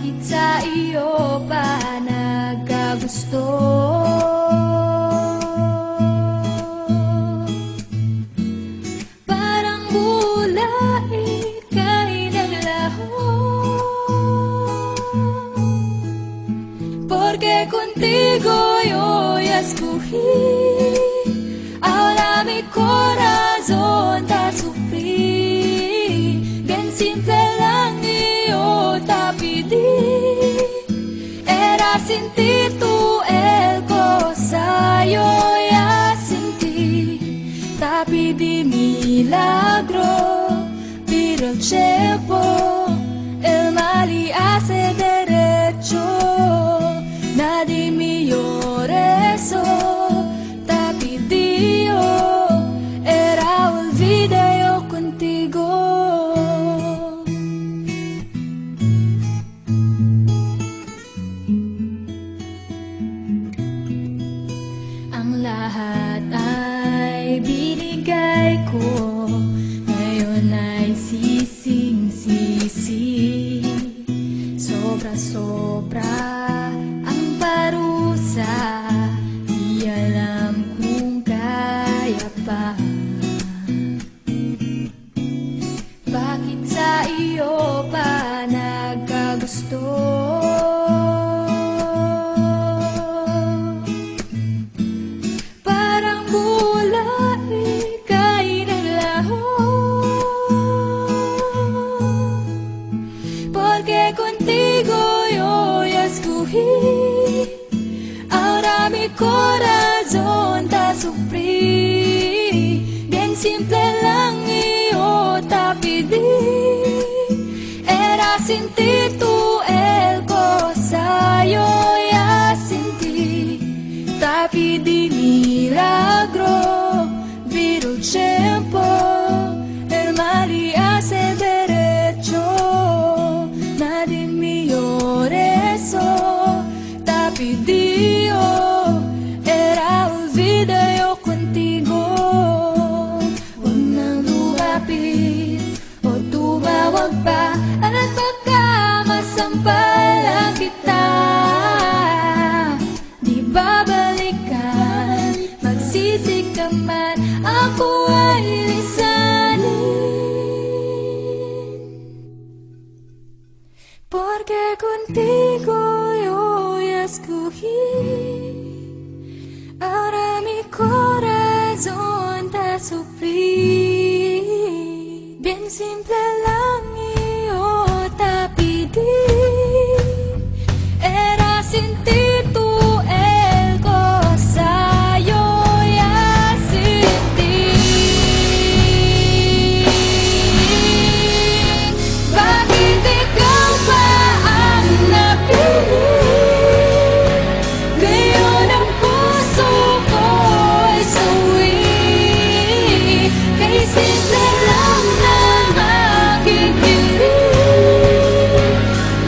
Bakit sa iyo pa nagkagusto? Parang bula ika'y naglaho, porque contigo yo ya escogí. Ahora mi corazón te sufrí, bien simple lang yo te pedí. Era sin ti tú el cosa yo ya sentí. Te pedí milagro, pero el tiempo el mal y hace derecho. Nadie me llore eso. Era olvide yo contigo. Ang lahat ay binigay ko, ngayon ay sising-sisi. Sobra-sobra ang parusa, di alam kung kaya pa. Bakit sa iyo pa nagkagusto? Parang bula ika'y naglaho, porque contigo yo ya escogí. Ahora mi corazón te sufrí, bien simple lang yo te pedí. Era sin ti tú el cosa yo ya sentí. Te pedí milagro, pero el tiempo el mal y hace derecho. Nadie me llore eso. Te pedí era olvide yo contigo. Huwag nang lumapit o tumawag pa, at baka masampalan kita. Di babalikan, magsisig ka man, ako ay lisanin. Porque contigo yo ya escogí. Ahora mi corazón te sufrí, bien simple lang yo te pedí. Era sin ti tú el cosa yo ya sentí. Bakit ikaw pa ang napili? Ngayon ang puso ko'y sawi, kay simple lang ng aking hiling.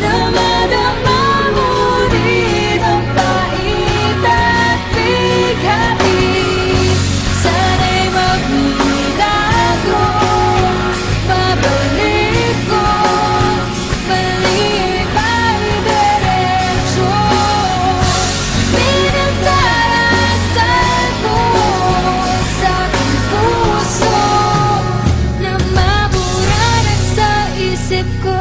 Namadama mo rin ang pait at bighati. Sana'y magmilagro, babalik ko, mali pa'y diretsyo. Pinagdarasal ko sa aking puso na mabura na sa isip ko.